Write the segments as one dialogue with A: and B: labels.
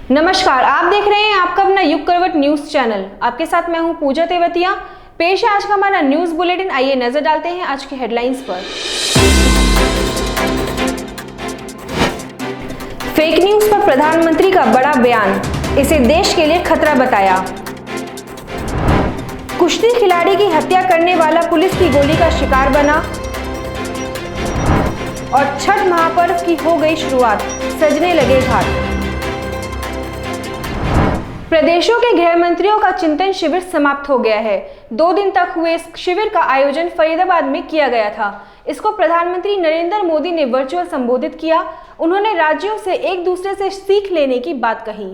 A: नमस्कार, आप देख रहे हैं आपका अपना युग करवट न्यूज चैनल। आपके साथ मैं हूं पूजा तेवतिया। पेश है आज का हमारा न्यूज बुलेटिन। आइए नजर डालते हैं आज की हेडलाइंस पर। फेक न्यूज पर प्रधानमंत्री का बड़ा बयान, इसे देश के लिए खतरा बताया। कुश्ती खिलाड़ी की हत्या करने वाला पुलिस की गोली का शिकार बना। और छठ महापर्व की हो गई शुरुआत, सजने लगे घाट। प्रदेशों के गृह मंत्रियों का चिंतन शिविर समाप्त हो गया है। 2 दिन तक हुए इस शिविर का आयोजन फरीदाबाद में किया गया था। इसको प्रधानमंत्री नरेंद्र मोदी ने वर्चुअल संबोधित किया। उन्होंने राज्यों से एक दूसरे से सीख लेने की बात कही।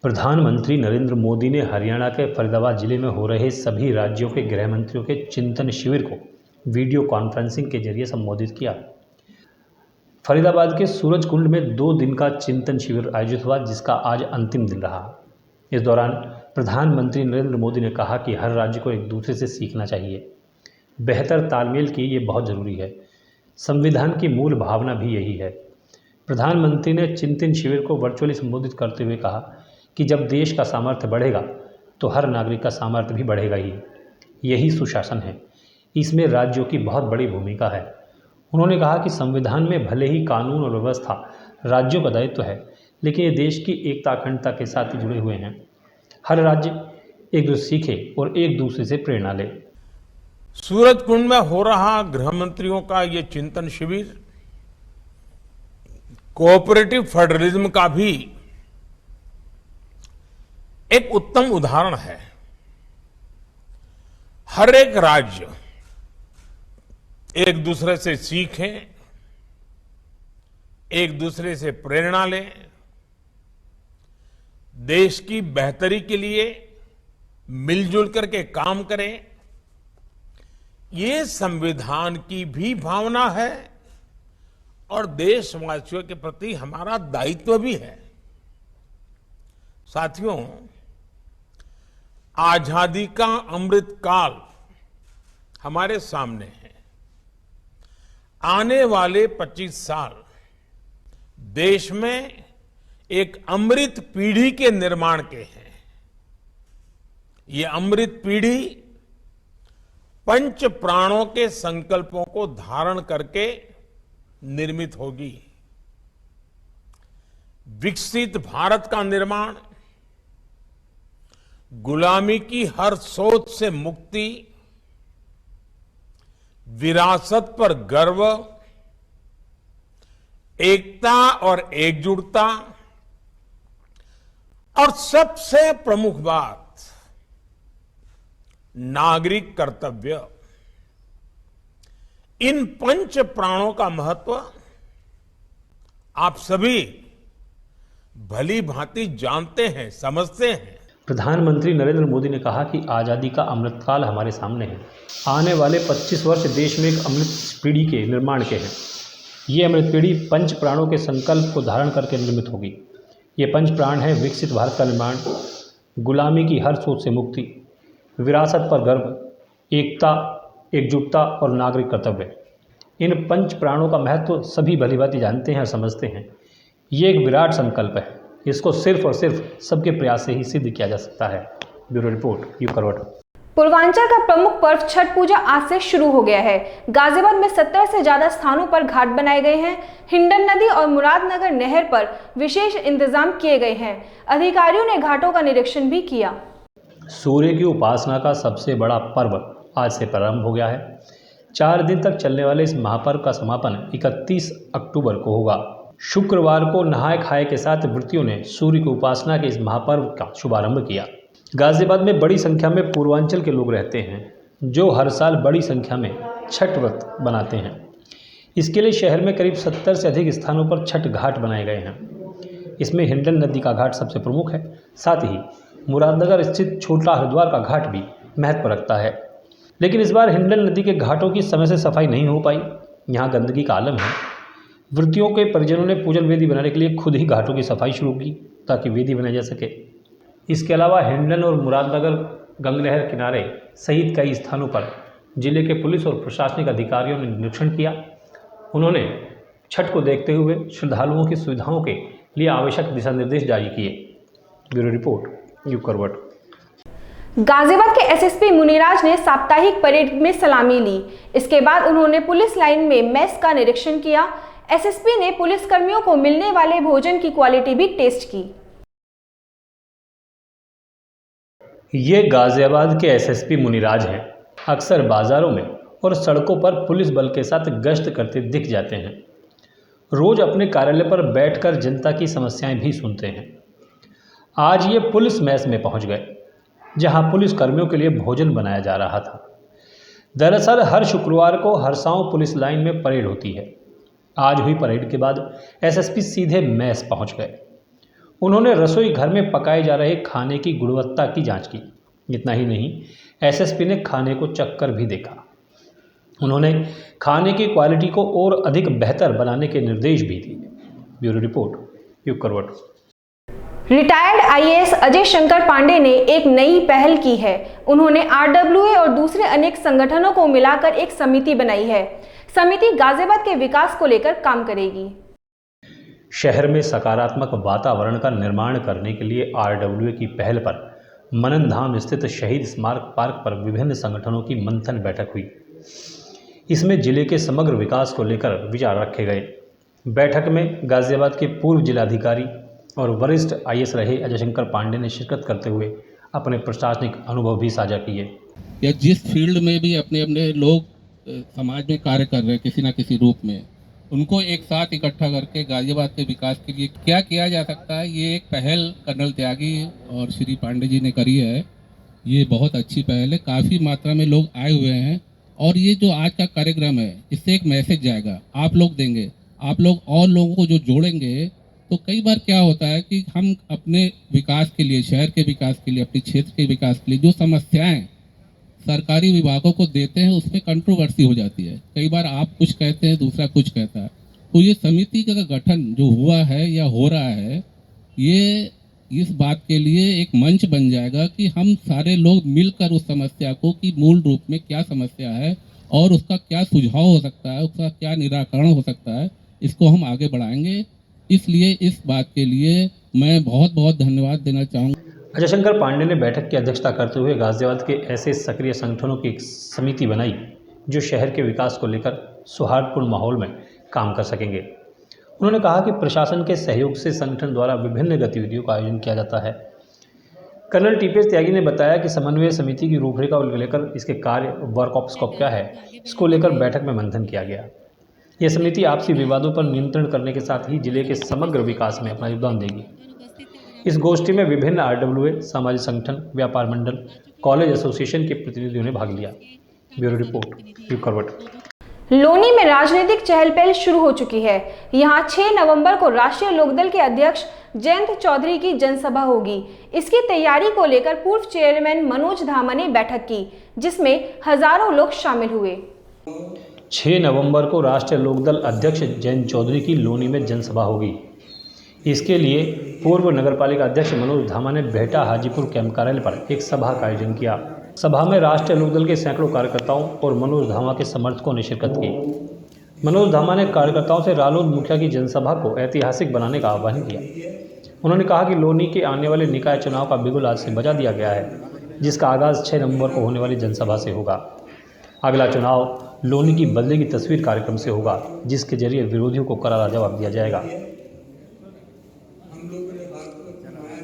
B: प्रधानमंत्री नरेंद्र मोदी ने हरियाणा के फरीदाबाद जिले में हो रहे सभी राज्यों के गृह मंत्रियों के चिंतन शिविर को वीडियो कॉन्फ्रेंसिंग के जरिए संबोधित किया। फरीदाबाद के सूरज कुंड में 2 दिन का चिंतन शिविर आयोजित हुआ, जिसका आज अंतिम दिन रहा। इस दौरान प्रधानमंत्री नरेंद्र मोदी ने कहा कि हर राज्य को एक दूसरे से सीखना चाहिए। बेहतर तालमेल की ये बहुत ज़रूरी है। संविधान की मूल भावना भी यही है। प्रधानमंत्री ने चिंतन शिविर को वर्चुअली संबोधित करते हुए कहा कि जब देश का सामर्थ्य बढ़ेगा तो हर नागरिक का सामर्थ्य भी बढ़ेगा ही। यही सुशासन है, इसमें राज्यों की बहुत बड़ी भूमिका है। उन्होंने कहा कि संविधान में भले ही कानून और व्यवस्था राज्यों का दायित्व है, लेकिन ये देश की एकता अखंडता के साथ ही जुड़े हुए हैं। हर राज्य एक दूसरे सीखे और एक दूसरे से प्रेरणा ले।
C: सूरज कुंड में हो रहा गृह मंत्रियों का ये चिंतन शिविर कोऑपरेटिव फेडरलिज्म का भी एक उत्तम उदाहरण है। हर एक राज्य एक दूसरे से सीखे, एक दूसरे से प्रेरणा ले, देश की बेहतरी के लिए मिलजुल करके काम करें। ये संविधान की भी भावना है और देशवासियों के प्रति हमारा दायित्व भी है। साथियों, आजादी का अमृत काल हमारे सामने है। आने वाले 25 साल देश में एक अमृत पीढ़ी के निर्माण के हैं। ये अमृत पीढ़ी पंच प्राणों के संकल्पों को धारण करके निर्मित होगी। विकसित भारत का निर्माण, गुलामी की हर सोच से मुक्ति, विरासत पर गर्व, एकता और एकजुटता और सबसे प्रमुख बात नागरिक कर्तव्य, इन पंच प्राणों का महत्व आप सभी भली भांति जानते हैं, समझते हैं।
B: प्रधानमंत्री नरेंद्र मोदी ने कहा कि आज़ादी का अमृतकाल हमारे सामने है। आने वाले 25 वर्ष देश में एक अमृत पीढ़ी के निर्माण के हैं। ये अमृत पीढ़ी पंच प्राणों के संकल्प को धारण करके निर्मित होगी। ये पंच प्राण है विकसित भारत का निर्माण, गुलामी की हर सोच से मुक्ति, विरासत पर गर्व, एकता, एकजुटता और नागरिक कर्तव्य। इन पंच प्राणों का महत्व सभी भलीभांति जानते हैं और समझते हैं। ये एक विराट संकल्प है। इसको सिर्फ और सिर्फ सबके प्रयास से ही सिद्ध किया जा सकता है। ब्यूरो रिपोर्ट, युग करवट।
A: पूर्वांचल का प्रमुख पर्व छठ पूजा आज से शुरू हो गया है। गाजियाबाद में 70 से ज्यादा स्थानों पर घाट बनाए गए हैं। हिंडन नदी और मुरादनगर नहर पर विशेष इंतजाम किए गए हैं। अधिकारियों ने घाटों का निरीक्षण भी किया।
B: सूर्य की उपासना का सबसे बड़ा पर्व आज से प्रारंभ हो गया है। 4 दिन तक चलने वाले इस महापर्व का समापन 31 अक्टूबर को होगा। शुक्रवार को नहाय खाए के साथ व्रतियों ने सूर्य की उपासना के इस महापर्व का शुभारंभ किया। गाजियाबाद में बड़ी संख्या में पूर्वांचल के लोग रहते हैं, जो हर साल बड़ी संख्या में छठ व्रत बनाते हैं। इसके लिए शहर में करीब 70 से अधिक स्थानों पर छठ घाट बनाए गए हैं। इसमें हिंडन नदी का घाट सबसे प्रमुख है। साथ ही मुरादनगर स्थित छोटा हरिद्वार का घाट भी महत्व रखता है। लेकिन इस बार हिंडन नदी के घाटों की समय से सफाई नहीं हो पाई। यहाँ गंदगी का आलम है। व्रतियों के परिजनों ने पूजन वेदी बनाने के लिए खुद ही घाटों की सफाई शुरू की, ताकि वेदी बनाई जा सके। इसके अलावा हिंडन और मुरादनगर गंगनहर किनारे सहित कई स्थानों पर जिले के पुलिस और प्रशासनिक अधिकारियों ने निरीक्षण किया। उन्होंने छठ को देखते हुए श्रद्धालुओं की सुविधाओं के लिए आवश्यक दिशा निर्देश जारी किए। ब्यूरो रिपोर्ट, यूग करवट।
A: गाजियाबाद के एसएसपी मुनिराज ने साप्ताहिक परेड में सलामी ली। इसके बाद उन्होंने पुलिस लाइन में मेस का निरीक्षण किया। एसएसपी ने पुलिस कर्मियों को मिलने वाले भोजन की क्वालिटी भी टेस्ट की।
B: ये गाजियाबाद के एसएसपी मुनिराज हैं। अक्सर बाजारों में और सड़कों पर पुलिस बल के साथ गश्त करते दिख जाते हैं। रोज अपने कार्यालय पर बैठकर जनता की समस्याएं भी सुनते हैं। आज ये पुलिस मेस में पहुंच गए, जहां पुलिस कर्मियों के लिए भोजन बनाया जा रहा था। दरअसल हर शुक्रवार को हरसाओं पुलिस लाइन में परेड होती है। आज हुई परेड के बाद एसएसपी सीधे मेस पहुंच गए। उन्होंने रसोई घर में पकाए जा रहे खाने की गुणवत्ता की जांच की। इतना ही नहीं, एसएसपी ने खाने को चखकर भी देखा। उन्होंने खाने की क्वालिटी को और अधिक बेहतर बनाने के निर्देश भी दिए। ब्यूरो रिपोर्ट, यूग करवट।
A: रिटायर्ड आईएएस अजय शंकर पांडे ने एक नई पहल की है। उन्होंने आरडब्ल्यूए और दूसरे अनेक संगठनों को मिलाकर एक समिति बनाई है। समिति गाजियाबाद के विकास को लेकर काम करेगी।
B: शहर में सकारात्मक वातावरण का निर्माण करने के लिए आरडब्ल्यूए की पहल पर मनन धाम स्थित शहीद स्मारक पार्क पर विभिन्न संगठनों की मंथन बैठक हुई। इसमें जिले के समग्र विकास को लेकर विचार रखे गए। बैठक में गाजियाबाद के पूर्व जिलाधिकारी और वरिष्ठ आईएएस रहे अजय शंकर पांडे ने शिरकत करते हुए अपने प्रशासनिक अनुभव भी साझा किए।
D: या जिस फील्ड में भी अपने अपने लोग समाज में कार्य कर रहे हैं किसी न किसी रूप में, उनको एक साथ इकट्ठा करके गाजियाबाद के विकास के लिए क्या किया जा सकता है, ये एक पहल कर्नल त्यागी और श्री पांडे जी ने करी है। ये बहुत अच्छी पहल है। काफ़ी मात्रा में लोग आए हुए हैं और ये जो आज का कार्यक्रम है, इससे एक मैसेज जाएगा, आप लोग देंगे, आप लोग और लोगों को जो जोड़ेंगे। तो कई बार क्या होता है कि हम अपने विकास के लिए, शहर के विकास के लिए, अपने क्षेत्र के विकास के लिए जो समस्याएं सरकारी विभागों को देते हैं, उसमें कंट्रोवर्सी हो जाती है। कई बार आप कुछ कहते हैं, दूसरा कुछ कहता है। तो ये समिति का गठन जो हुआ है या हो रहा है, ये इस बात के लिए एक मंच बन जाएगा कि हम सारे लोग मिलकर उस समस्या को कि मूल रूप में क्या समस्या है और उसका क्या सुझाव हो सकता है, उसका क्या निराकरण हो सकता है, इसको हम आगे बढ़ाएंगे। इसलिए इस बात के लिए मैं बहुत बहुत धन्यवाद देना चाहूँगा।
B: अजय शंकर पांडे ने बैठक की अध्यक्षता करते हुए गाजियाबाद के ऐसे सक्रिय संगठनों की एक समिति बनाई जो शहर के विकास को लेकर सौहार्दपूर्ण माहौल में काम कर सकेंगे। उन्होंने कहा कि प्रशासन के सहयोग से संगठन द्वारा विभिन्न गतिविधियों का आयोजन किया जाता है। कर्नल टीपीएस त्यागी ने बताया कि समन्वय समिति की रूपरेखा को लेकर इसके कार्य वर्क ऑफ स्कोप क्या है, इसको लेकर बैठक में मंथन किया गया। यह समिति आपसी विवादों पर नियंत्रण करने के साथ ही जिले के समग्र विकास में अपना योगदान देगी। इस गोष्ठी में विभिन्न आरडब्ल्यूए, सामाजिक संगठन, व्यापार मंडल, कॉलेज एसोसिएशन के प्रतिनिधियों ने भाग लिया। ब्यूरो रिपोर्ट, यूग करवट।
A: लोनी में राजनीतिक चहल पहल शुरू हो चुकी है। यहां 6 नवंबर को राष्ट्रीय लोकदल के अध्यक्ष जयंत चौधरी की जनसभा होगी। इसकी तैयारी को लेकर पूर्व चेयरमैन मनोज धामा ने बैठक की, जिसमें हजारों लोग शामिल हुए।
B: 6 नवंबर को राष्ट्रीय लोकदल अध्यक्ष जयंत चौधरी की लोनी में जनसभा होगी। इसके लिए पूर्व नगरपालिका अध्यक्ष मनोज धामा ने बेहटा हाजीपुर कैंप कार्यालय पर एक सभा का आयोजन किया। सभा में राष्ट्रीय लोकदल के सैकड़ों कार्यकर्ताओं और मनोज धामा के समर्थकों ने शिरकत की। मनोज धामा ने कार्यकर्ताओं से रालोद मुखिया की जनसभा को ऐतिहासिक बनाने का आह्वान किया। उन्होंने कहा कि लोनी के आने वाले निकाय चुनाव का बिगुल आज से बजा दिया गया है, जिसका आगाज़ 6 नवंबर को होने वाली जनसभा से होगा। अगला चुनाव लोनी की बदलेगी तस्वीर कार्यक्रम से होगा, जिसके जरिए विरोधियों को करारा जवाब दिया जाएगा।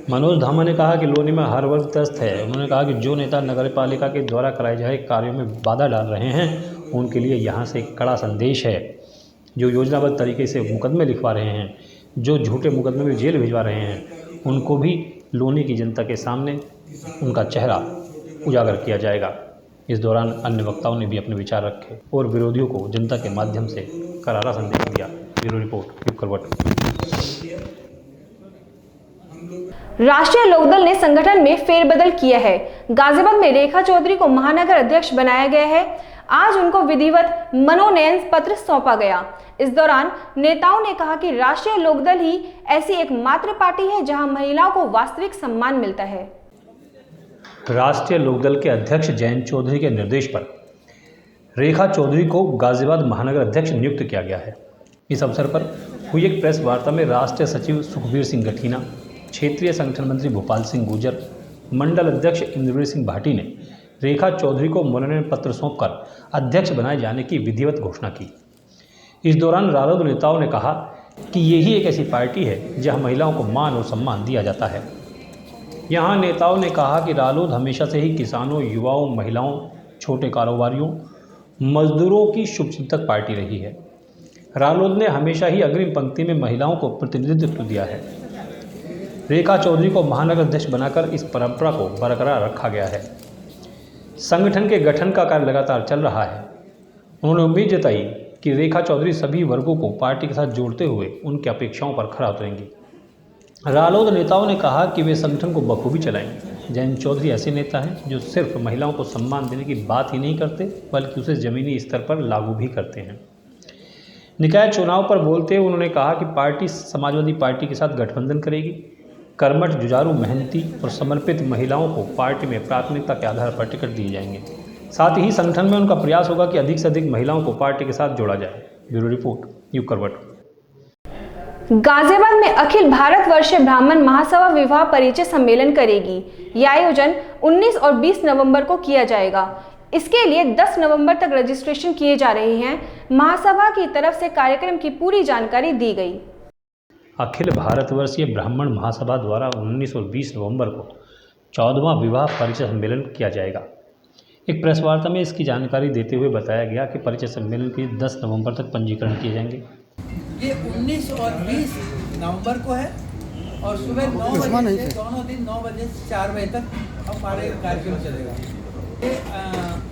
B: मनोज धामा ने कहा कि लोनी में हर वर्ग त्रस्त है। उन्होंने कहा कि जो नेता नगरपालिका के द्वारा कराए जाए कार्यों में बाधा डाल रहे हैं, उनके लिए यहाँ से एक कड़ा संदेश है। जो योजनाबद्ध तरीके से मुकदमे लिखवा रहे हैं, जो झूठे मुकदमे में जेल भिजवा रहे हैं, उनको भी लोनी की जनता के सामने उनका चेहरा उजागर किया जाएगा। इस दौरान अन्य वक्ताओं ने भी अपने विचार रखे और विरोधियों को जनता के माध्यम से करारा संदेश दिया। ब्यूरो रिपोर्ट, यूग करवट।
A: राष्ट्रीय लोकदल ने संगठन में फेरबदल किया है। गाजियाबाद में रेखा चौधरी को महानगर अध्यक्ष बनाया गया है। आज उनको विधिवत मनोनयन पत्र सौंपा गया। इस दौरान नेताओं ने कहा कि राष्ट्रीय लोकदल ही ऐसी एकमात्र पार्टी है जहां महिलाओं को वास्तविक सम्मान मिलता है।
B: राष्ट्रीय लोकदल के अध्यक्ष जयंत चौधरी के निर्देश पर रेखा चौधरी को गाजियाबाद महानगर अध्यक्ष नियुक्त किया गया है। इस अवसर पर हुई एक प्रेस वार्ता में राष्ट्रीय सचिव सुखबीर सिंह गठीना, क्षेत्रीय संगठन मंत्री भोपाल सिंह गुर्जर, मंडल अध्यक्ष इंद्रवीर सिंह भाटी ने रेखा चौधरी को मनोनयन पत्र सौंपकर अध्यक्ष बनाए जाने की विधिवत घोषणा की। इस दौरान रालोद नेताओं ने कहा कि यही एक ऐसी पार्टी है जहां महिलाओं को मान और सम्मान दिया जाता है। यहां नेताओं ने कहा कि रालोद हमेशा से ही किसानों, युवाओं, महिलाओं, छोटे कारोबारियों, मजदूरों की शुभचिंतक पार्टी रही है। रालोद ने हमेशा ही अग्रिम पंक्ति में महिलाओं को प्रतिनिधित्व दिया है। रेखा चौधरी को महानगर अध्यक्ष बनाकर इस परंपरा को बरकरार रखा गया है। संगठन के गठन का कार्य लगातार चल रहा है। उन्होंने उम्मीद जताई कि रेखा चौधरी सभी वर्गों को पार्टी के साथ जोड़ते हुए उनकी अपेक्षाओं पर खरा उतरेंगी। रालोद नेताओं ने कहा कि वे संगठन को बखूबी चलाएंगे। जयंत चौधरी ऐसे नेता हैं जो सिर्फ महिलाओं को सम्मान देने की बात ही नहीं करते, बल्कि उसे ज़मीनी स्तर पर लागू भी करते हैं। निकाय चुनाव पर बोलते हुए उन्होंने कहा कि पार्टी समाजवादी पार्टी के साथ गठबंधन करेगी। कर्मठ, जुझारू, मेहनती और समर्पित महिलाओं को पार्टी में प्राथमिकता के आधार पर टिकट दिए जाएंगे। साथ ही संगठन में उनका प्रयास होगा कि अधिक से अधिक महिलाओं को पार्टी के साथ जोड़ा जाए। ब्यूरो रिपोर्ट, युग करवट।
A: गाजियाबाद में अखिल भारत वर्षीय ब्राह्मण महासभा विवाह परिचय सम्मेलन करेगी। यह आयोजन 19 और 20 नवंबर को किया जाएगा। इसके लिए 10 नवंबर तक रजिस्ट्रेशन किए जा रहे हैं। महासभा की तरफ से कार्यक्रम की पूरी जानकारी दी गई।
B: अखिल भारतवर्षीय ब्राह्मण महासभा द्वारा 19 और 20 नवंबर को 14वां विवाह परिचय सम्मेलन किया जाएगा। एक प्रेस वार्ता में इसकी जानकारी देते हुए बताया गया कि परिचय सम्मेलन के 10 नवंबर तक पंजीकरण किए जाएंगे।
E: ये 19 और 20 नवंबर को है और सुबह 9 बजे से दोनों दिन 9 बजे से 4 बजे तक हमारे कार्यक्रम चलेगा। ये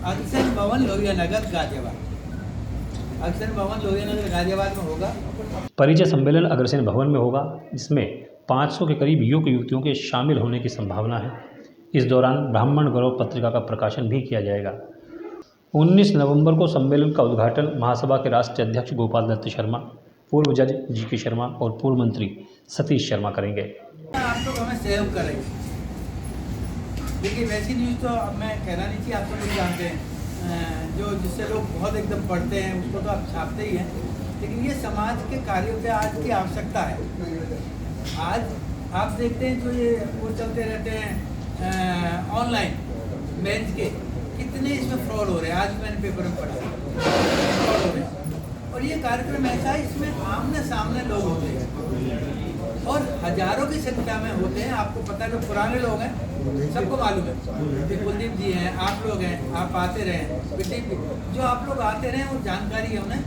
E: अग्रसेन भवन लोहिया नगर गाजियाबाद, अग्रसेन भवन लोहिया नगर गाजियाबाद में होगा।
B: परिचय सम्मेलन अग्रसेन भवन में होगा, जिसमें 500 के करीब युवक युवतियों के शामिल होने की संभावना है। इस दौरान ब्राह्मण गौरव पत्रिका का प्रकाशन भी किया जाएगा। 19 नवंबर को सम्मेलन का उद्घाटन महासभा के राष्ट्रीय अध्यक्ष गोपाल दत्त शर्मा, पूर्व जज जी.के. शर्मा और पूर्व मंत्री सतीश शर्मा करेंगे।
E: आप लोग हमें सहयोग करेंगे। देखिए, वैसी न्यूज़ तो अब मैं कहना नहीं चाहिए, आप सब लोग जानते हैं, जो जिससे लोग बहुत एकदम पढ़ते हैं उसको तो आप छापते ही हैं, लेकिन ये समाज के कार्यों पे आज की आवश्यकता है। आज आप देखते हैं जो ये वो चलते रहते हैं ऑनलाइन बेंच के, कितने इसमें फ्रॉड हो रहे हैं। आज मैंने पेपर में पढ़ा फ्रॉड हो रहे हैं। और ये कार्यक्रम ऐसा है, इसमें आमने सामने लोग होते हैं और हजारों की संख्या में होते हैं। आपको पता है, जो पुराने लोग हैं सबको मालूम है कि कुलदीप जी हैं, आप लोग हैं, आप आते रहे, जो आप लोग आते रहे वो जानकारी है उन्हें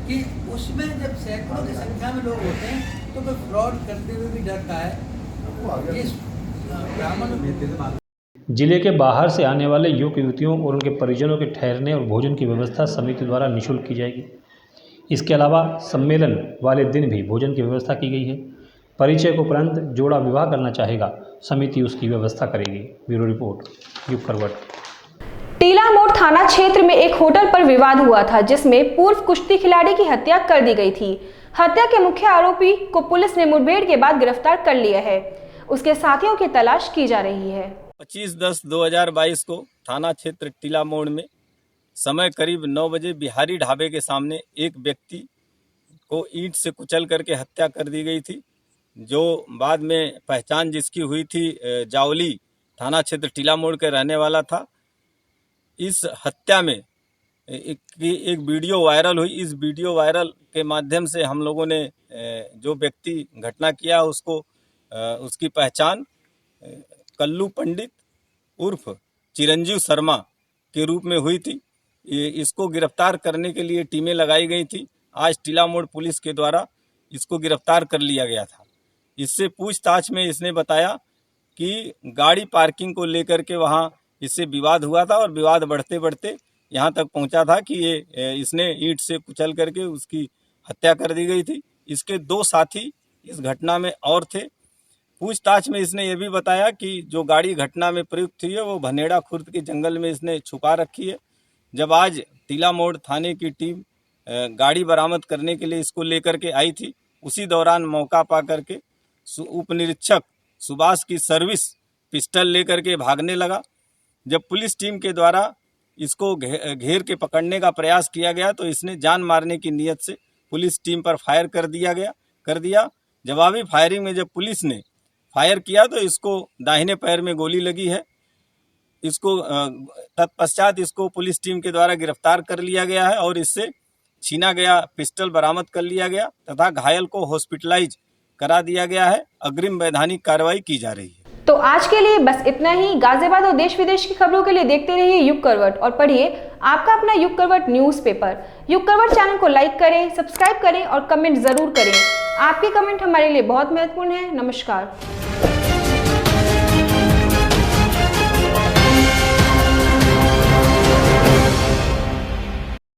E: कि उसमें जब सैकड़ों की संख्या में लोग होते हैं तो कोई फ्रॉड करते हुए भी डरता है। इस
B: जिले के बाहर से आने वाले युवक युवतियों और उनके परिजनों के ठहरने और भोजन की व्यवस्था समिति द्वारा निःशुल्क की जाएगी। इसके अलावा सम्मेलन वाले दिन भी भोजन की व्यवस्था की गई है। परिचय के उपरांत जोड़ा विवाह करना चाहेगा, समिति उसकी व्यवस्था करेगी। ब्यूरो रिपोर्ट, युग करवट।
A: टीला मोड़ थाना क्षेत्र में एक होटल पर विवाद हुआ था, जिसमें पूर्व कुश्ती खिलाड़ी की हत्या कर दी गई थी। हत्या के मुख्य आरोपी को पुलिस ने मुठभेड़ के बाद गिरफ्तार कर लिया है। उसके साथियों की तलाश की जा रही है।
F: 25/10/2022 को थाना क्षेत्र टीला मोड़ में समय करीब 9 बजे बिहारी ढाबे के सामने एक व्यक्ति को ईंट से कुचल करके हत्या कर दी गई थी, जो बाद में पहचान जिसकी हुई थी जावली थाना क्षेत्र टीला मोड़ के रहने वाला था। इस हत्या में एक वीडियो वायरल हुई। इस वीडियो वायरल के माध्यम से हम लोगों ने जो व्यक्ति घटना किया उसकी पहचान कल्लू पंडित उर्फ चिरंजीव शर्मा के रूप में हुई थी। इसको गिरफ्तार करने के लिए टीमें लगाई गई थी। आज टीला मोड़ पुलिस के द्वारा इसको गिरफ्तार कर लिया गया था। इससे पूछताछ में इसने बताया कि गाड़ी पार्किंग को लेकर के वहाँ इससे विवाद हुआ था और विवाद बढ़ते बढ़ते यहाँ तक पहुँचा था कि इसने ईंट से कुचल करके उसकी हत्या कर दी गई थी। इसके 2 साथी इस घटना में और थे। पूछताछ में इसने ये भी बताया कि जो गाड़ी घटना में प्रयुक्त हुई है वो भनेड़ा खुर्द के जंगल में इसने छुपा रखी है। जब आज टीला मोड़ थाने की टीम गाड़ी बरामद करने के लिए इसको लेकर के आई थी, उसी दौरान मौका पा करके उप निरीक्षक सुभाष की सर्विस पिस्टल लेकर के भागने लगा। जब पुलिस टीम के द्वारा इसको घेर के पकड़ने का प्रयास किया गया तो इसने जान मारने की नीयत से पुलिस टीम पर फायर कर दिया गया। कर दिया। जवाबी फायरिंग में जब पुलिस ने फायर किया तो इसको दाहिने पैर में गोली लगी है। इसको तत्पश्चात इसको पुलिस टीम के द्वारा गिरफ्तार कर लिया गया है और इससे छीना गया पिस्टल बरामद कर लिया गया तथा घायल को हॉस्पिटलाइज करा दिया गया है। अग्रिम वैधानिक कार्रवाई की जा रही है।
A: तो आज के लिए बस इतना ही। गाजियाबाद और देश विदेश की खबरों के लिए देखते रहिए युग करवट और पढ़िए आपका अपना युग करवट न्यूज़पेपर। युग करवट चैनल को लाइक करें, सब्सक्राइब करें और कमेंट जरूर करें। आपके कमेंट हमारे लिए बहुत महत्वपूर्ण है। नमस्कार।